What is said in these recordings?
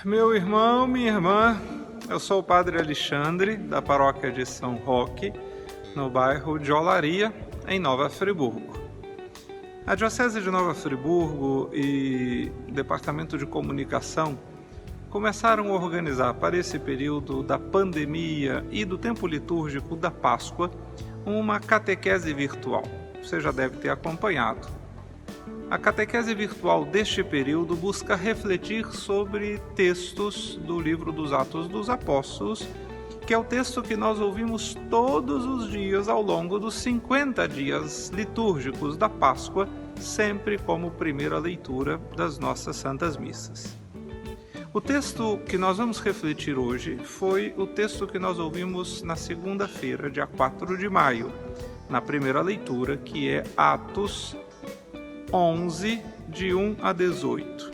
Meu irmão, minha irmã, eu sou o Padre Alexandre, da paróquia de São Roque, no bairro de Olaria, em Nova Friburgo. A Diocese de Nova Friburgo e o Departamento de Comunicação começaram a organizar para esse período da pandemia e do tempo litúrgico da Páscoa uma catequese virtual. Você já deve ter acompanhado. A catequese virtual deste período busca refletir sobre textos do livro dos Atos dos Apóstolos, que é o texto que nós ouvimos todos os dias ao longo dos 50 dias litúrgicos da Páscoa, sempre como primeira leitura das nossas Santas Missas. O texto que nós vamos refletir hoje foi o texto que nós ouvimos na segunda-feira, dia 4 de maio, na primeira leitura, que é Atos 11, de 1 a 18.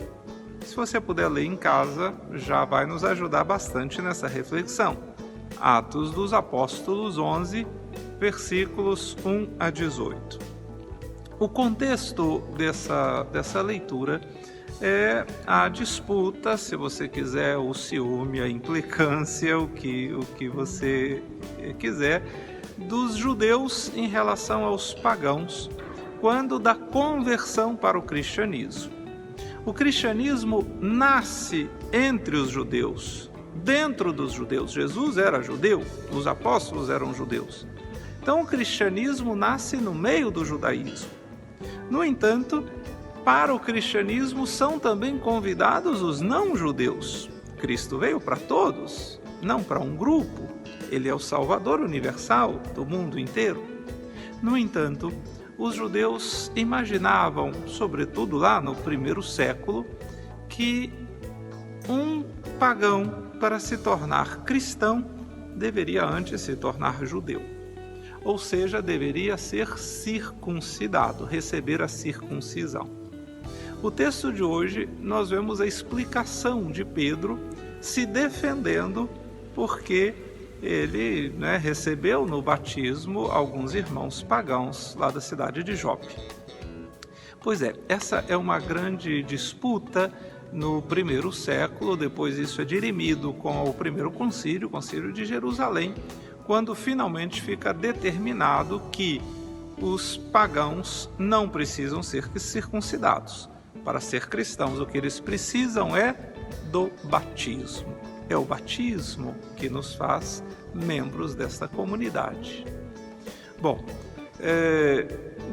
Se você puder ler em casa, já vai nos ajudar bastante nessa reflexão. Atos dos Apóstolos 11, versículos 1 a 18. O contexto dessa leitura é a disputa, se você quiser, o ciúme, a implicância, o que você quiser, dos judeus em relação aos pagãos, quando da conversão para o cristianismo. O cristianismo nasce entre os judeus, dentro dos judeus. Jesus era judeu, os apóstolos eram judeus. Então o cristianismo nasce no meio do judaísmo. No entanto, para o cristianismo são também convidados os não-judeus. Cristo veio para todos, não para um grupo. Ele é o Salvador universal do mundo inteiro. No entanto, os judeus imaginavam, sobretudo lá no primeiro século, que um pagão, para se tornar cristão, deveria antes se tornar judeu. Ou seja, deveria ser circuncidado, receber a circuncisão. O texto de hoje, nós vemos a explicação de Pedro se defendendo porque ele recebeu no batismo alguns irmãos pagãos lá da cidade de Jope. Pois é, essa é uma grande disputa no primeiro século, depois isso é dirimido com o primeiro concílio, o concílio de Jerusalém, quando finalmente fica determinado que os pagãos não precisam ser circuncidados. Para ser cristãos, o que eles precisam é do batismo. É o batismo que nos faz membros desta comunidade. Bom,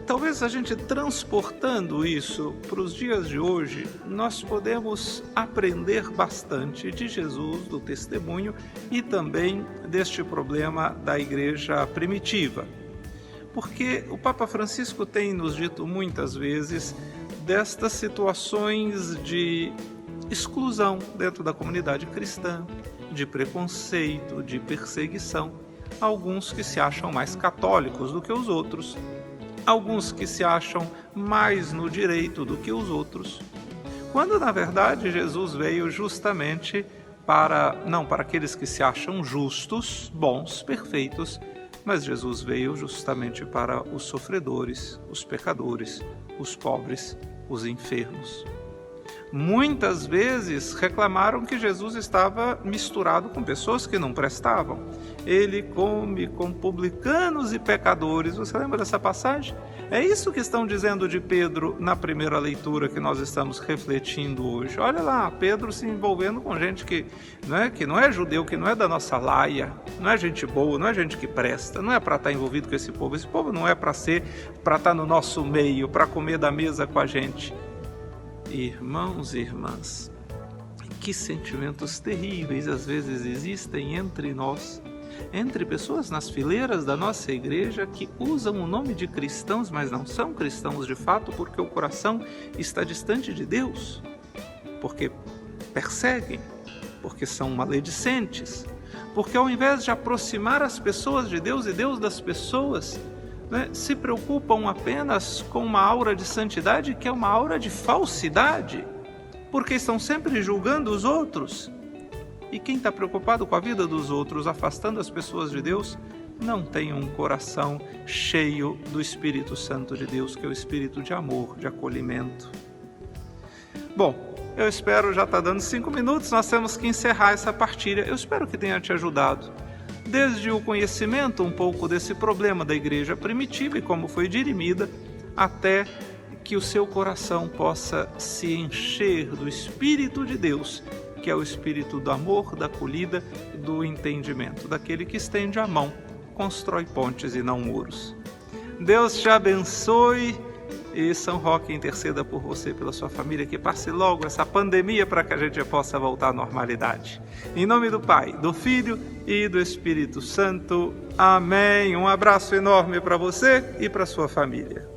talvez a gente transportando isso para os dias de hoje, nós podemos aprender bastante de Jesus, do testemunho e também deste problema da igreja primitiva. Porque o Papa Francisco tem nos dito muitas vezes destas situações de exclusão dentro da comunidade cristã, de preconceito, de perseguição. Alguns que se acham mais católicos do que os outros, alguns que se acham mais no direito do que os outros, quando na verdade Jesus veio justamente não para aqueles que se acham justos, bons, perfeitos, mas Jesus veio justamente para os sofredores, os pecadores, os pobres, os enfermos. Muitas vezes reclamaram que Jesus estava misturado com pessoas que não prestavam. Ele come com publicanos e pecadores. Você lembra dessa passagem? É isso que estão dizendo de Pedro na primeira leitura que nós estamos refletindo hoje. Olha lá, Pedro se envolvendo com gente que não é judeu, que não é da nossa laia, não é gente boa, não é gente que presta, não é para estar envolvido com esse povo. Esse povo não é para estar no nosso meio, para comer da mesa com a gente. Irmãos e irmãs, que sentimentos terríveis às vezes existem entre nós, entre pessoas nas fileiras da nossa igreja que usam o nome de cristãos, mas não são cristãos de fato, porque o coração está distante de Deus, porque perseguem, porque são maledicentes, porque ao invés de aproximar as pessoas de Deus e Deus das pessoas, se preocupam apenas com uma aura de santidade que é uma aura de falsidade, porque estão sempre julgando os outros. E quem está preocupado com a vida dos outros, afastando as pessoas de Deus, não tem um coração cheio do Espírito Santo de Deus, que é o espírito de amor, de acolhimento. Bom, Eu espero, já está dando 5 minutos, nós temos que encerrar essa partilha. Eu espero que tenha te ajudado. Desde o conhecimento um pouco desse problema da igreja primitiva e como foi dirimida, até que o seu coração possa se encher do Espírito de Deus, que é o Espírito do amor, da acolhida, do entendimento, daquele que estende a mão, constrói pontes e não muros. Deus te abençoe e São Roque interceda por você, pela sua família, que passe logo essa pandemia para que a gente possa voltar à normalidade. Em nome do Pai, do Filho e do Espírito Santo. Amém. Um abraço enorme para você e para sua família.